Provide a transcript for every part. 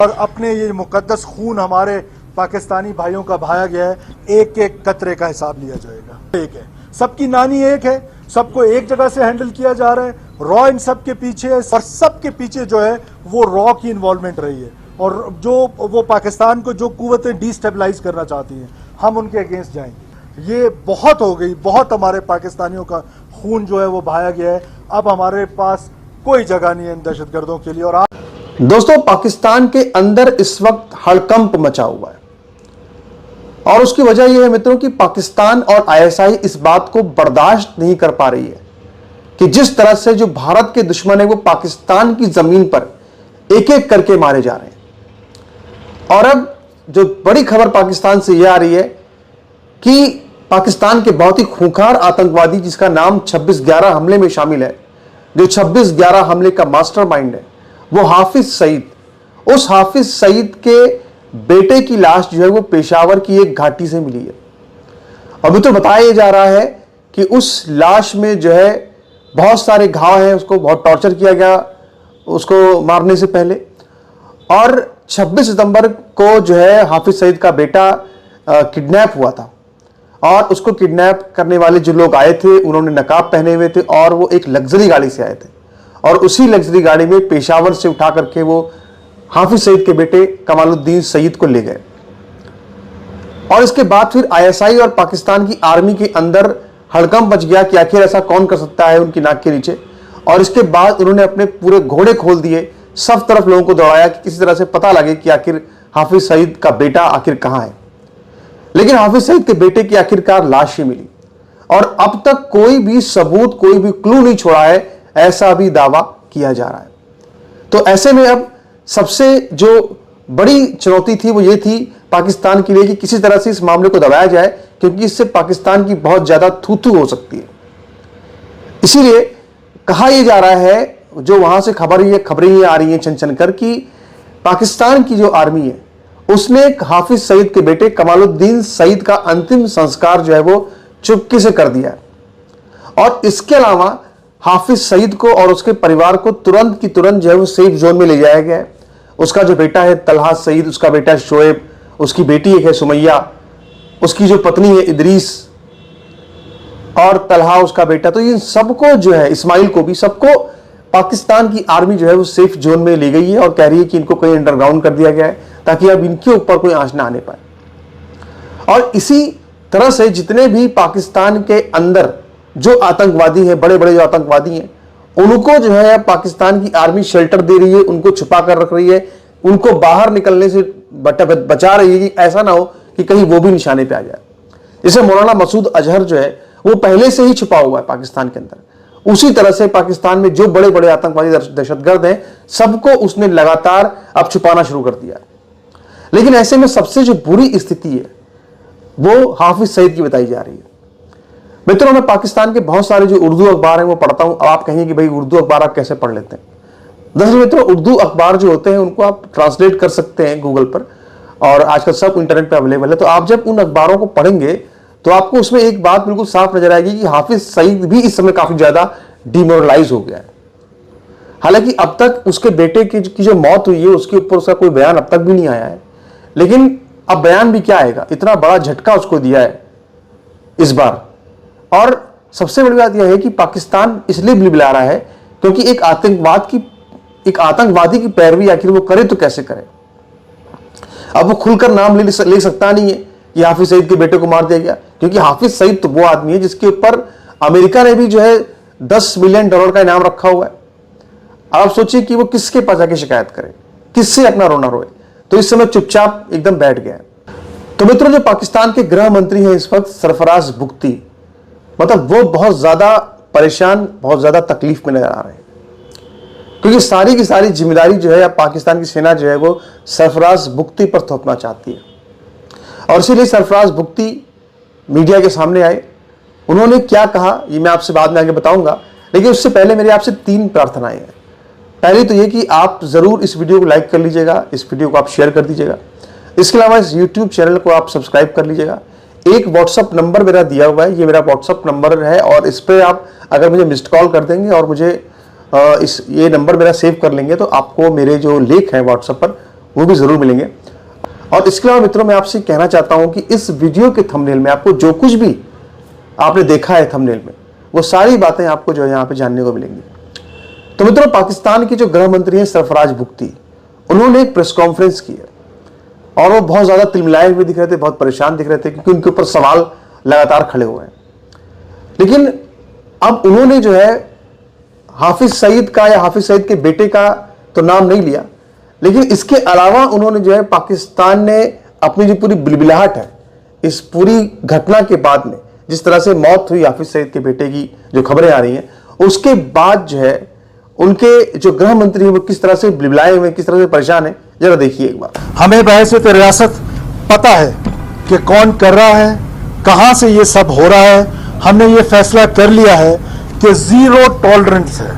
और अपने ये मुकद्दस खून हमारे पाकिस्तानी भाइयों का बहाया गया है, एक एक कतरे का हिसाब लिया जाएगा। एक है, सबकी नानी एक है, सबको एक जगह से हैंडल किया जा रहा है। रॉ इन सब के पीछे है और सबके पीछे जो है वो रॉ की इन्वॉल्वमेंट रही है और जो वो पाकिस्तान को जो कुव्वतें डिस्टेबलाइज करना चाहती हैं, हम उनके अगेंस्ट जाएंगे। ये बहुत हो गई, बहुत हमारे पाकिस्तानियों का खून जो है वो बहाया गया है। अब हमारे पास कोई जगह नहीं है इन दहशतगर्दों के लिए। और दोस्तों, पाकिस्तान के अंदर इस वक्त हड़कंप मचा हुआ है और उसकी वजह यह है मित्रों कि पाकिस्तान और आईएसआई इस बात को बर्दाश्त नहीं कर पा रही है कि जिस तरह से जो भारत के दुश्मन है वो पाकिस्तान की जमीन पर एक एक करके मारे जा रहे हैं। और अब जो बड़ी खबर पाकिस्तान से यह आ रही है कि पाकिस्तान के बहुत ही खूंखार आतंकवादी जिसका नाम 26/11 हमले में शामिल है, जो 26/11 हमले का मास्टरमाइंड है, वो हाफिज सईद, उस हाफिज सईद के बेटे की लाश जो है वो पेशावर की एक घाटी से मिली है। अभी तो बताया जा रहा है कि उस लाश में जो है बहुत सारे घाव हैं, उसको बहुत टॉर्चर किया गया उसको मारने से पहले। और 26 सितंबर को जो है हाफिज सईद का बेटा किडनैप हुआ था और उसको किडनैप करने वाले जो लोग आए थे उन्होंने नकाब पहने हुए थे और वो एक लग्जरी गाड़ी से आए थे और उसी लग्जरी गाड़ी में पेशावर से उठा करके वो हाफिज सईद के बेटे कमालुद्दीन सईद को ले गए। और इसके बाद फिर आईएसआई और पाकिस्तान की आर्मी के अंदर हड़कंप मच गया कि आखिर ऐसा कौन कर सकता है उनकी नाक के नीचे। और इसके बाद उन्होंने अपने पूरे घोड़े खोल दिए, सब तरफ लोगों को दौड़ाया कि किसी तरह से पता लगे कि आखिर हाफिज सईद का बेटा आखिर कहां है। लेकिन हाफिज सईद के बेटे की आखिरकार लाश ही मिली और अब तक कोई भी सबूत, कोई भी क्लू नहीं छोड़ा है, ऐसा भी दावा किया जा रहा है। तो ऐसे में अब सबसे जो बड़ी चुनौती थी वो ये थी पाकिस्तान के लिए कि किसी तरह से इस मामले को दबाया जाए, क्योंकि इससे पाकिस्तान की बहुत ज्यादा थू-थू हो सकती है। इसीलिए कहा यह जा रहा है, जो वहां से खबरें आ रही हैं छन कर, कि पाकिस्तान की जो आर्मी है उसने हाफिज सईद के बेटे कमालुद्दीन सईद का अंतिम संस्कार जो है वो चुपके से कर दिया है। और इसके अलावा हाफिज सईद को और उसके परिवार को तुरंत की तुरंत जो है वो सेफ जोन में ले जाया गया है। उसका जो बेटा है तलहा सईद, उसका बेटा शोएब, उसकी बेटी एक है सुमैया, उसकी जो पत्नी है इदरीस और तलहा उसका बेटा, तो ये सबको जो है, इस्माइल को भी, सबको पाकिस्तान की आर्मी जो है वो सेफ जोन में ले गई है और कह रही है कि इनको कहीं अंडरग्राउंड कर दिया गया है ताकि अब इनके ऊपर कोई आंच ना आने पाए। और इसी तरह से जितने भी पाकिस्तान के अंदर जो आतंकवादी हैं, बड़े बड़े जो आतंकवादी हैं, उनको जो है पाकिस्तान की आर्मी शेल्टर दे रही है, उनको छुपा कर रख रही है, उनको बाहर निकलने से बचा रही है कि ऐसा ना हो कि कहीं वो भी निशाने पे आ जाए। जैसे मौलाना मसूद अजहर जो है वो पहले से ही छुपा हुआ है पाकिस्तान के अंदर, उसी तरह से पाकिस्तान में जो बड़े बड़े आतंकवादी दहशतगर्द हैं सबको उसने लगातार अब छुपाना शुरू कर दिया है। लेकिन ऐसे में सबसे जो बुरी स्थिति है वो हाफिज सईद की बताई जा रही है। मित्रों, मैं पाकिस्तान के बहुत सारे जो उर्दू अखबार हैं वो पढ़ता हूं। अब आप कहेंगे कि भाई उर्दू अखबार आप कैसे पढ़ लेते हैं? दरअसल मित्रों, उर्दू अखबार जो होते हैं उनको आप ट्रांसलेट कर सकते हैं गूगल पर और आजकल सब इंटरनेट पे अवेलेबल है। तो आप जब उन अखबारों को पढ़ेंगे तो आपको उसमें एक बात बिल्कुल साफ नजर आएगी कि हाफिज सईद भी इस समय काफी ज्यादा डिमोरलाइज हो गया है। हालांकि अब तक उसके बेटे की जो मौत हुई है उसके ऊपर उसका कोई बयान अब तक भी नहीं आया है, लेकिन अब बयान भी क्या आएगा, इतना बड़ा झटका उसको दिया है इस बार। और सबसे बड़ी बात यह है कि पाकिस्तान इसलिए बिलबिला रहा है क्योंकि एक आतंकवादी की पैरवी आखिर वो करे तो कैसे करे। अब वो खुलकर नाम ले सकता नहीं है कि हाफिज सईद के बेटे को मार दिया गया, क्योंकि हाफिज सईद तो वो आदमी है जिसके ऊपर अमेरिका ने भी जो है $10 मिलियन का इनाम रखा हुआ है। आप सोचिए कि वो किसके पास जाके शिकायत करे, किससे अपना रोना रोए। तो इस समय चुपचाप एकदम बैठ गया है। तो मित्रों, जो पाकिस्तान के गृह मंत्री हैं इस वक्त, सरफराज बुख्ती, मतलब वो बहुत ज्यादा परेशान, बहुत ज्यादा तकलीफ में नजर आ रहे हैं, क्योंकि सारी की सारी जिम्मेदारी जो है पाकिस्तान की सेना जो है वो सरफराज बुख्ती पर थोपना चाहती है। और इसीलिए सरफराज बुख्ती मीडिया के सामने आए। उन्होंने क्या कहा ये मैं आपसे बाद में आगे बताऊंगा, लेकिन उससे पहले मेरी आपसे 3 प्रार्थनाएं हैं। पहली तो ये कि आप जरूर इस वीडियो को लाइक कर लीजिएगा, इस वीडियो को आप शेयर कर दीजिएगा। इसके अलावा इस यूट्यूब चैनल को आप सब्सक्राइब कर लीजिएगा। एक व्हाट्सअप नंबर मेरा दिया हुआ है, ये मेरा व्हाट्सअप नंबर है और इस पर आप अगर मुझे मिस्ड कॉल कर देंगे और मुझे ये नंबर मेरा सेव कर लेंगे तो आपको मेरे जो लिंक है व्हाट्सएप पर वो भी ज़रूर मिलेंगे। और इसके अलावा मित्रों, मैं आपसे कहना चाहता हूं कि इस वीडियो के थंबनेल में आपको जो कुछ भी आपने देखा है थंबनेल में, वो सारी बातें आपको जो है यहाँ पे जानने को मिलेंगी। तो मित्रों, पाकिस्तान की जो गृह मंत्री हैं सरफराज बुख्ती, उन्होंने एक प्रेस कॉन्फ्रेंस की है और वो बहुत ज़्यादा तिलमिलाए हुए दिख रहे थे, बहुत परेशान दिख रहे थे, क्योंकि उनके ऊपर सवाल लगातार खड़े हुए हैं। लेकिन अब उन्होंने जो है हाफिज सईद का या हाफिज सईद के बेटे का तो नाम नहीं लिया, लेकिन इसके अलावा उन्होंने जो है पाकिस्तान ने अपनी जो पूरी बिलबिलाहट है इस पूरी घटना के बाद में, जिस तरह से मौत हुई हाफिज सईद के बेटे की जो खबरें आ रही हैं, उसके बाद जो है उनके जो गृह मंत्री हैं वो किस तरह से बिलबिलाए हुए, किस तरह से परेशान है, जरा देखिए एक बार। हमें बहैसियत रियासत पता है कि कौन कर रहा है, कहां से ये सब हो रहा है। हमने ये फैसला कर लिया है कि जीरो टॉलरेंस है,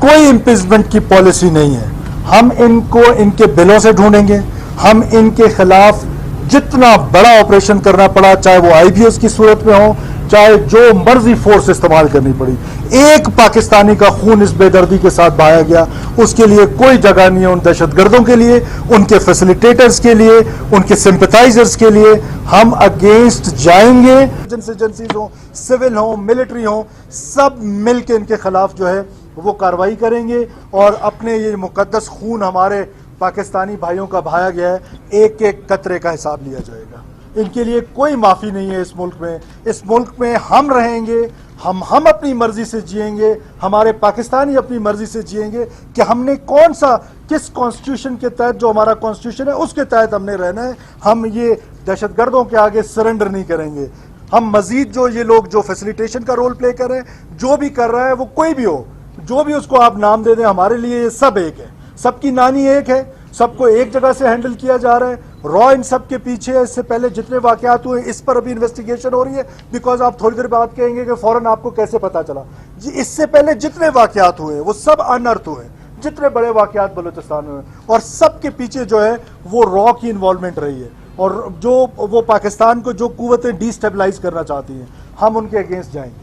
कोई इम्पीचमेंट की पॉलिसी नहीं है। हम इनको इनके बिलों से ढूंढेंगे, हम इनके खिलाफ जितना बड़ा ऑपरेशन करना पड़ा, चाहे वो आईबीएस की सूरत में हो, चाहे जो मर्जी फोर्स इस्तेमाल करनी पड़ी। एक पाकिस्तानी का खून इस बेदर्दी के साथ बहाया गया, उसके लिए कोई जगह नहीं है उन दहशतगर्दों के लिए, उनके फैसिलिटेटर्स के लिए, उनके सिंपैथाइजर्स के लिए। हम अगेंस्ट जाएंगे। एजेंसीज हो, सिविल हो, मिलिट्री हो, सब मिल के इनके खिलाफ जो है वो कार्रवाई करेंगे और अपने ये मुकद्दस खून हमारे पाकिस्तानी भाइयों का बहाया गया है, एक एक कतरे का हिसाब लिया जाएगा। इनके लिए कोई माफ़ी नहीं है इस मुल्क में। इस मुल्क में हम रहेंगे, हम अपनी मर्जी से जिएंगे, हमारे पाकिस्तानी अपनी मर्जी से जिएंगे कि हमने कौन सा, किस कॉन्स्टिट्यूशन के तहत, जो हमारा कॉन्स्टिट्यूशन है उसके तहत हमने रहना है। हम ये दहशतगर्दों के आगे सरेंडर नहीं करेंगे। हम मजीद जो ये लोग जो फैसिलिटेशन का रोल प्ले कर रहे हैं, जो भी कर रहा है वो कोई भी हो, जो भी उसको आप नाम दे दें, हमारे लिए ये सब एक है, सबकी नानी एक है, सबको एक जगह से हैंडल किया जा रहा है। रॉ इन सब के पीछे है। इससे पहले जितने वाकयात हुए इस पर अभी इन्वेस्टिगेशन हो रही है, बिकॉज आप थोड़ी देर बाद कहेंगे कि फौरन आपको कैसे पता चला जी। इससे पहले जितने वाकयात हुए वो सब अनर्थ हुए, जितने बड़े वाकयात बलूचिस्तान में हुए, और सबके पीछे जो है वो रॉ की इन्वॉल्वमेंट रही है। और जो वो पाकिस्तान को जो कुव्वतें डिस्टेबलाइज करना चाहती हैं, हम उनके अगेंस्ट जाएंगे।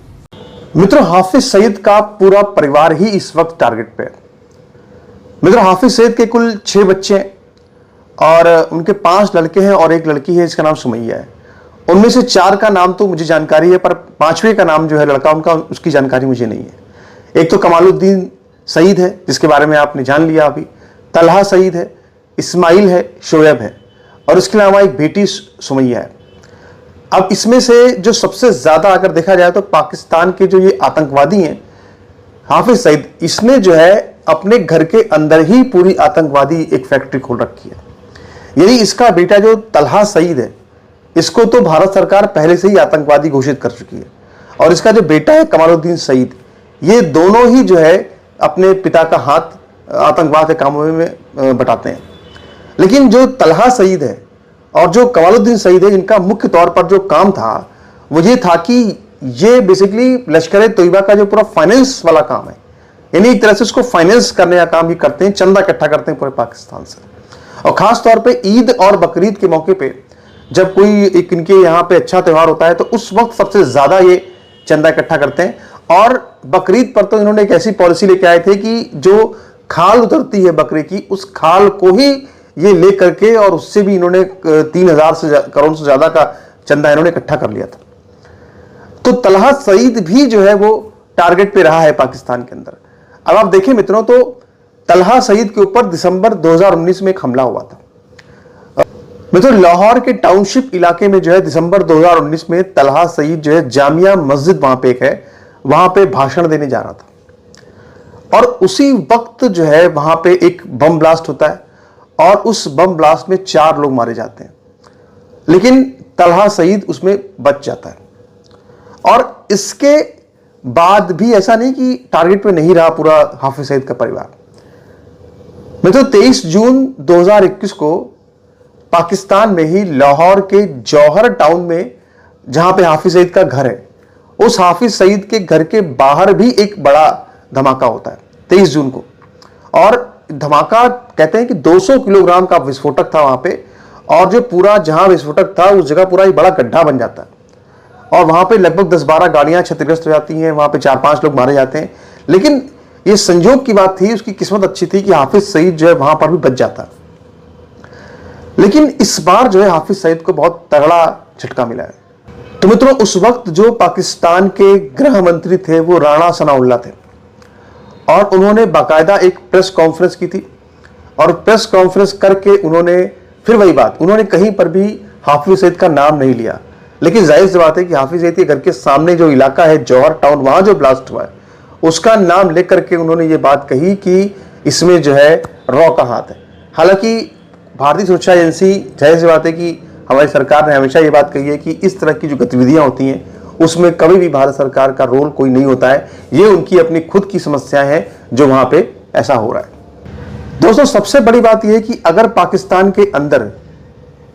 मित्रों, हाफिज सईद का पूरा परिवार ही इस वक्त टारगेट पे है। मित्रों, हाफिज सईद के कुल 6 बच्चे हैं और उनके 5 लड़के हैं और 1 लड़की है, इसका नाम सुमैया है। उनमें से 4 का नाम तो मुझे जानकारी है, पर 5वें का नाम जो है लड़का उनका, उसकी जानकारी मुझे नहीं है। एक तो कमालुद्दीन सईद है, जिसके बारे में आपने जान लिया अभी, तलहा सईद है, इस्माइल है, शोएब है, और इसके अलावा एक बेटी सुमैया है। अब इसमें से जो सबसे ज्यादा अगर देखा जाए तो पाकिस्तान के जो ये आतंकवादी हैं, हाफिज सईद, इसने जो है अपने घर के अंदर ही पूरी आतंकवादी एक फैक्ट्री खोल रखी है। यदि इसका बेटा जो तलहा सईद है, इसको तो भारत सरकार पहले से ही आतंकवादी घोषित कर चुकी है, और इसका जो बेटा है कमालुद्दीन सईद, ये दोनों ही जो है अपने पिता का हाथ आतंकवाद के कामों में बटाते हैं। लेकिन जो तलहा सईद है और जो कमालुद्दीन सईद है, इनका मुख्य तौर पर जो काम था वो ये था कि ये बेसिकली लश्कर तोयबा का जो पूरा फाइनेंस वाला काम है, यानी एक तरह से उसको फाइनेंस करने का काम ही करते हैं, चंदा इकट्ठा करते हैं पूरे पाकिस्तान से। और खास तौर पे ईद और बकरीद के मौके पे जब कोई एक इनके यहाँ पे अच्छा त्यौहार होता है, तो उस वक्त सबसे ज्यादा ये चंदा इकट्ठा करते हैं। और बकरीद पर तो इन्होंने एक ऐसी पॉलिसी लेके आए थे कि जो खाल उतरती है बकरे की, उस खाल को ही ये ले करके, और उससे भी इन्होंने 3,000 करोड़ से ज्यादा का चंदा इन्होंने इकट्ठा कर लिया था। तो तलहा सईद भी जो है वो टारगेट पे रहा है पाकिस्तान के अंदर। अब आप देखें मित्रों, तो तलहा सईद के ऊपर दिसंबर 2019 में एक हमला हुआ था। मित्रों, लाहौर के टाउनशिप इलाके में जो है दिसंबर 2019 में तलहा सईद जो है जामिया मस्जिद वहां पे एक है, वहां पे भाषण देने जा रहा था, और उसी वक्त जो है वहां पे एक बम ब्लास्ट होता है, और उस बम ब्लास्ट में 4 लोग मारे जाते हैं। लेकिन तलहा सईद उसमें बच जाता है। और इसके बाद भी ऐसा नहीं कि टारगेट पे नहीं रहा पूरा हाफिज सईद का परिवार। मित्रों, 23 जून 2021 को पाकिस्तान में ही लाहौर के जौहर टाउन में, जहां पे हाफिज सईद का घर है, उस हाफिज सईद के घर के बाहर भी एक बड़ा धमाका होता है 23 जून को। और धमाका कहते हैं कि 200 किलोग्राम का विस्फोटक था वहां पे, और जो पूरा जहां विस्फोटक था उस जगह पूरा एक बड़ा गड्ढा बन जाता है, और वहां पे लगभग 10-12 गाड़ियां क्षतिग्रस्त हो जाती हैं, वहां पे 4-5 लोग मारे जाते हैं। लेकिन ये संयोग की बात थी, उसकी किस्मत अच्छी थी कि हाफिज सईद जो है वहां पर भी बच जाता। लेकिन इस बार जो है हाफिज सईद को बहुत तगड़ा झटका मिला है। तो मित्रों, उस वक्त जो पाकिस्तान के गृह मंत्री थे वो राणा सनाउल्लाह थे और उन्होंने बाकायदा एक प्रेस कॉन्फ्रेंस की थी और प्रेस कॉन्फ्रेंस करके उन्होंने फिर वही बात, उन्होंने कहीं पर भी हाफिज सईद का नाम नहीं लिया। लेकिन जाहिर सी बात है कि हाफिज सईद के घर के सामने जो इलाका है जौहर टाउन, वहां जो ब्लास्ट हुआ है उसका नाम लेकर के उन्होंने ये बात कही कि इसमें जो है रॉ का हाथ है। हालांकि भारतीय सुरक्षा एजेंसी, जाहिर सी बात है कि हमारी सरकार ने हमेशा ये बात कही है कि इस तरह की जो गतिविधियां होती हैं उसमें कभी भी भारत सरकार का रोल कोई नहीं होता है, ये उनकी अपनी खुद की समस्याएं हैं जो वहां पे ऐसा हो रहा है। दोस्तों, सबसे बड़ी बात यह है कि अगर पाकिस्तान के अंदर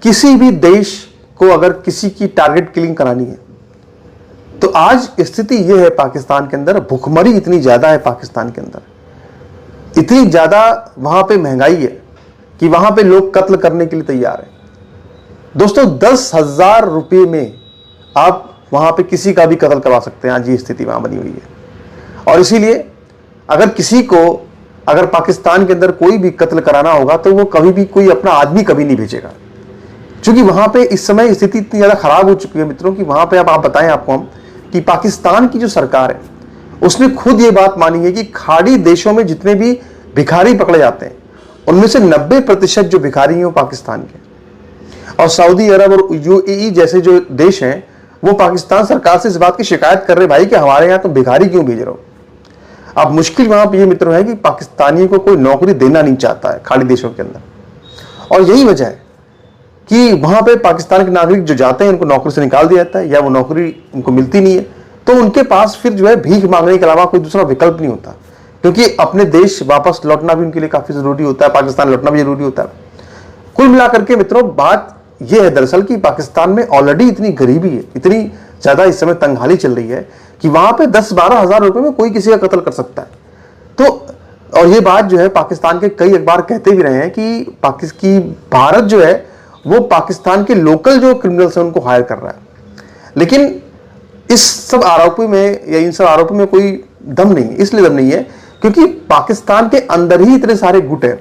किसी भी देश को अगर किसी की टारगेट किलिंग करानी है तो आज स्थिति यह है पाकिस्तान के अंदर, भुखमरी इतनी ज्यादा है पाकिस्तान के अंदर, इतनी ज्यादा वहां पे महंगाई है कि वहां पे लोग कत्ल करने के लिए तैयार हैं। दोस्तों, 10,000 रुपये में आप वहां पे किसी का भी कत्ल करवा सकते हैं। आज ये स्थिति वहां बनी हुई है और इसीलिए अगर किसी को अगर पाकिस्तान के अंदर कोई भी कत्ल कराना होगा तो वो कभी भी कोई अपना आदमी कभी नहीं भेजेगा, क्योंकि वहां पे इस समय स्थिति इतनी ज्यादा खराब हो चुकी है मित्रों कि वहां पे अब आप बताएं आपको हम कि पाकिस्तान की जो सरकार है उसने खुद ये बात मानी है कि खाड़ी देशों में जितने भी भिखारी पकड़े जाते हैं उनमें से 90% जो भिखारी हैं वो पाकिस्तान के, और सऊदी अरब और यूएई जैसे जो देश हैं वो पाकिस्तान सरकार से इस बात की शिकायत कर रहे भाई कि हमारे यहाँ तुम भिखारी क्यों भेज रहे हो। अब मुश्किल वहां पर ये मित्रों है कि पाकिस्तानियों को कोई नौकरी देना नहीं चाहता है खाड़ी देशों के अंदर, और यही वजह है कि वहां पे पाकिस्तान के नागरिक जो जाते हैं उनको नौकरी से निकाल दिया जाता है या वो नौकरी उनको मिलती नहीं है, तो उनके पास फिर जो है भीख मांगने के अलावा कोई दूसरा विकल्प नहीं होता, क्योंकि अपने देश वापस लौटना भी उनके लिए काफी जरूरी होता है, पाकिस्तान लौटना भी जरूरी होता है। कुल मिलाकर के मित्रों बात यह है दरअसल कि पाकिस्तान में ऑलरेडी इतनी गरीबी है, इतनी ज्यादा इस समय तंगहाली चल रही है कि वहां पे 10-12 हजार रुपए में कोई किसी का कत्ल कर सकता है। तो और ये बात जो है पाकिस्तान के कई अखबार कहते भी रहे हैं कि भारत जो है वो पाकिस्तान के लोकल जो क्रिमिनल्स हैं उनको हायर कर रहा है। लेकिन इस सब आरोपों में या इन सब आरोपों में कोई दम नहीं है, इसलिए दम नहीं है क्योंकि पाकिस्तान के अंदर ही इतने सारे गुट हैं,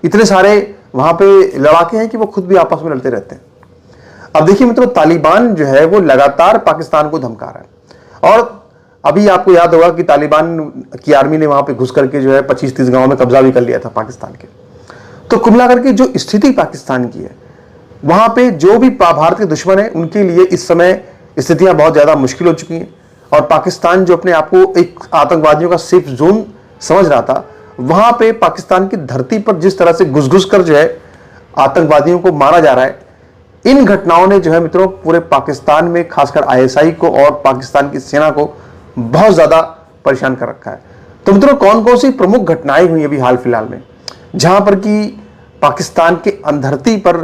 इतने सारे वहां पे लड़ाके हैं कि वो खुद भी आपस में लड़ते रहते हैं। अब देखिए मित्रों, तालिबान जो है वो लगातार पाकिस्तान को धमका रहा है और अभी आपको याद होगा कि तालिबान की आर्मी ने वहां पे घुस करके जो है 25-30 गांवों में कब्जा भी कर लिया था पाकिस्तान के। तो कुल मिलाकर के जो स्थिति पाकिस्तान की है वहां पे जो भी भारत के दुश्मन है उनके लिए इस समय स्थितियां बहुत ज्यादा मुश्किल हो चुकी हैं और पाकिस्तान जो अपने आप को एक आतंकवादियों का सेफ जोन समझ रहा था, वहां पे पाकिस्तान की धरती पर जिस तरह से घुस कर जो है आतंकवादियों को मारा जा रहा है, इन घटनाओं ने जो है मित्रों पूरे पाकिस्तान में खासकर आईएसआई को और पाकिस्तान की सेना को बहुत ज्यादा परेशान कर रखा है। तो मित्रों कौन कौन सी प्रमुख घटनाएं हुई अभी हाल फिलहाल में जहां पर कि पाकिस्तान के धरती पर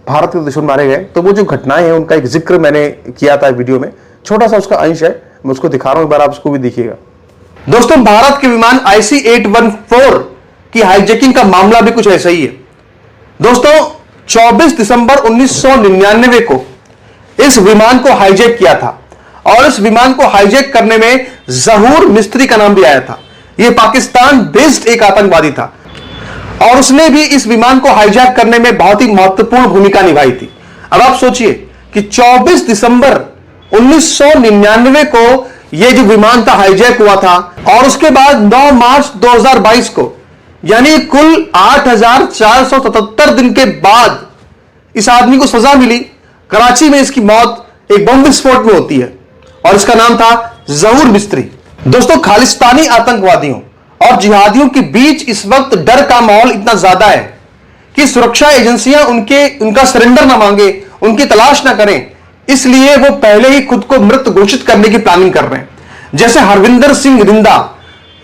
भारत के दुश्मन मारे गए, तो वो जो घटनाएं हैं उनका एक जिक्र मैंने किया था वीडियो में, छोटा सा उसका अंश है, मैं उसको दिखा रहा हूं, एक बार आप उसको भी देखिएगा। दोस्तों, भारत के विमान IC-814 की हाईजैकिंग का मामला भी कुछ ऐसा ही है। दोस्तों, 24 दिसंबर 1999 को इस विमान को हाईजैक किया था और इस विमान को हाईजैक करने में जहूर मिस्त्री का नाम भी आया था। यह पाकिस्तान बेस्ड एक आतंकवादी था और उसने भी इस विमान को हाईजैक करने में बहुत ही महत्वपूर्ण भूमिका निभाई थी। अब आप सोचिए कि 24 दिसंबर 1999 को यह जो विमान था हाईजैक हुआ था और उसके बाद 9 मार्च 2022 को यानी कुल 8,477 दिन के बाद इस आदमी को सजा मिली। कराची में इसकी मौत एक बम विस्फोट में होती है और इसका नाम था जहूर मिस्त्री। दोस्तों, खालिस्तानी आतंकवादियों और जिहादियों के बीच इस वक्त डर का माहौल इतना ज्यादा है कि सुरक्षा एजेंसियां उनका सरेंडर ना मांगे, उनकी तलाश ना करें, इसलिए वो पहले ही खुद को मृत घोषित करने की प्लानिंग कर रहे हैं। जैसे हरविंदर सिंह रिंदा,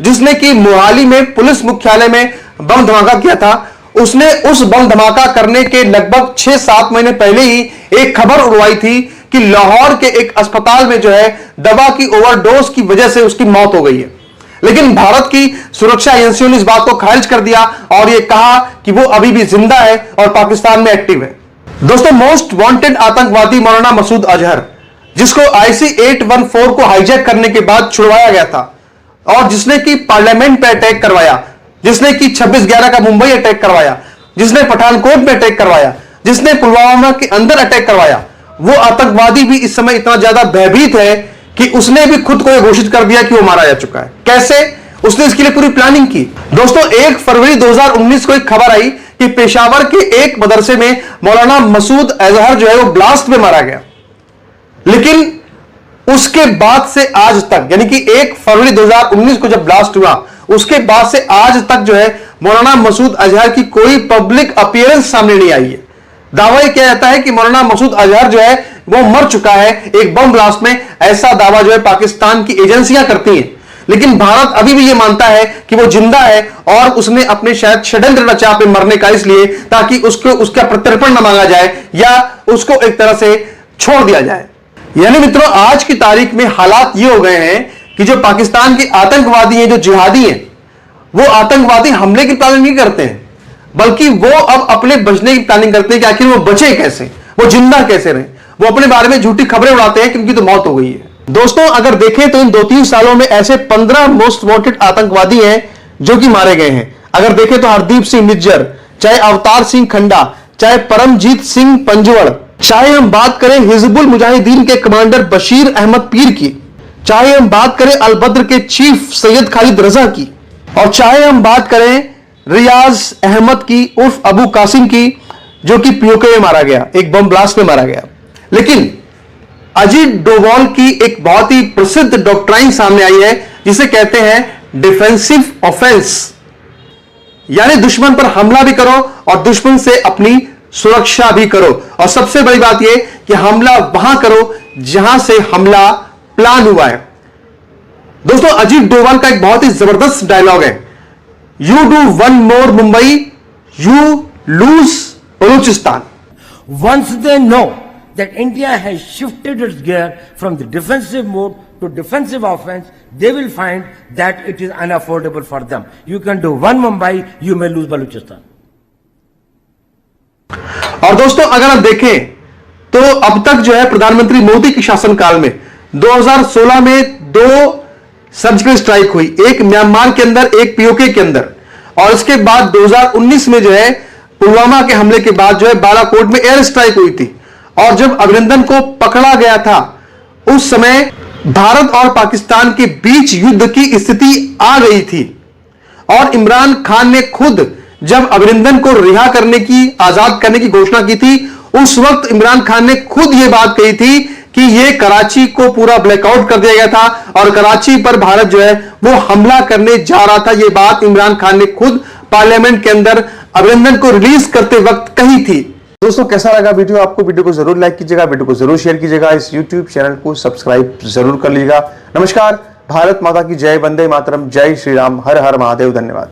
जिसने कि मोहाली में पुलिस मुख्यालय में बम धमाका किया था, उसने उस बम धमाका करने के लगभग 6-7 महीने पहले ही एक खबर उड़वाई थी कि लाहौर के एक अस्पताल में जो है दवा की ओवरडोज की वजह से उसकी मौत हो गई है। लेकिन भारत की सुरक्षा एजेंसियों ने इस बात को खारिज कर दिया और यह कहा कि वो अभी भी जिंदा है और पाकिस्तान में एक्टिव है। दोस्तों, मोस्ट वांटेड आतंकवादी मौलाना मसूद अजहर, जिसको IC-814 को हाईजैक करने के बाद छुड़वाया गया था और जिसने कि पार्लियामेंट पे अटैक करवाया, जिसने कि 26/11 का मुंबई अटैक करवाया, जिसने पठानकोट में अटैक करवाया, जिसने पुलवामा के अंदर अटैक करवाया, वो आतंकवादी भी इस समय इतना ज्यादा भयभीत है कि उसने भी खुद को यह घोषित कर दिया कि वो मारा जा चुका है। कैसे? उसने इसके लिए पूरी प्लानिंग की। दोस्तों, 1 फरवरी 2019 को एक खबर आई कि पेशावर के एक मदरसे में मौलाना मसूद अजहर जो है वो ब्लास्ट में मारा गया। लेकिन उसके बाद से आज तक, यानी कि 1 फरवरी 2019 को जब ब्लास्ट हुआ, उसके बाद से आज तक जो है मौलाना मसूद अजहर की कोई पब्लिक अपीयरेंस सामने नहीं आई है। दावा यह किया जाता है कि मौलाना मसूद अजहर जो है वो मर चुका है एक बम ब्लास्ट में। ऐसा दावा जो है पाकिस्तान की एजेंसियां करती हैं, लेकिन भारत अभी भी यह मानता है कि वो जिंदा है और उसने अपने शायद षड्यंत्र रचा अपने मरने का, इसलिए ताकि उसका प्रत्यर्पण न मांगा जाए या उसको एक तरह से छोड़ दिया जाए। यानी मित्रों, आज की तारीख में हालात ये हो गए हैं कि जो पाकिस्तान के आतंकवादी हैं, जो जिहादी हैं, वो आतंकवादी हमले की प्लानिंग नहीं करते हैं, बल्कि वो अब अपने बचने की प्लानिंग करते हैं कि आखिर वो बचे कैसे, वो जिंदा कैसे रहे। वो अपने बारे में झूठी खबरें उड़ाते हैं कि उनकी तो मौत हो गई है। दोस्तों, अगर देखें तो इन 2-3 सालों में ऐसे 15 मोस्ट वांटेड आतंकवादी हैं जो कि मारे गए हैं। अगर देखें तो हरदीप सिंह निज्जर, चाहे अवतार सिंह खंडा, चाहे परमजीत सिंह पंजवड़, चाहे हम बात करें हिजबुल मुजाहिदीन के कमांडर बशीर अहमद पीर की, चाहे हम बात करें अलबद्र के चीफ सैयद खालिद रजा की, और चाहे हम बात करें रियाज अहमद की उर्फ अबू कासिम की, जो कि पीओके में मारा गया, एक बम ब्लास्ट में मारा गया। लेकिन अजीत डोभाल की एक बहुत ही प्रसिद्ध डॉक्ट्राइन सामने आई है, जिसे कहते हैं डिफेंसिव ऑफेंस, यानी दुश्मन पर हमला भी करो और दुश्मन से अपनी सुरक्षा भी करो। और सबसे बड़ी बात यह कि हमला वहां करो जहां से हमला प्लान हुआ है। दोस्तों, अजीत डोभाल का एक बहुत ही जबरदस्त डायलॉग है, you do one more Mumbai, you lose Balochistan. Once they know that India has shifted its gear from the defensive mode to defensive offense, they will find that it is unaffordable for them. You can do one Mumbai, you may lose Balochistan. और दोस्तों, अगर आप देखें तो अब तक जो है प्रधानमंत्री मोदी के शासनकाल में 2016 में 2 सर्जिकल स्ट्राइक हुई, एक म्यांमार के अंदर, एक पीओके के अंदर, और इसके बाद 2019 में जो है पुलवामा के हमले के बाद जो है बालाकोट में एयर स्ट्राइक हुई थी। और जब अभिनंदन को पकड़ा गया था, उस समय भारत और पाकिस्तान के बीच युद्ध की स्थिति आ गई थी। और इमरान खान ने खुद जब अभिनंदन को रिहा करने की, आजाद करने की घोषणा की थी, उस वक्त इमरान खान ने खुद यह बात कही थी कि यह कराची को पूरा ब्लैकआउट कर दिया गया था और कराची पर भारत जो है वो हमला करने जा रहा था। यह बात इमरान खान ने खुद पार्लियामेंट के अंदर अभिनंदन को रिलीज करते वक्त कही थी। दोस्तों, कैसा लगा वीडियो आपको? वीडियो को जरूर लाइक कीजिएगा, वीडियो को जरूर शेयर कीजिएगा, इस यूट्यूब चैनल को सब्सक्राइब जरूर कर लीजिएगा। नमस्कार, भारत माता की जय, वंदे मातरम, जय श्री राम, हर हर महादेव, धन्यवाद।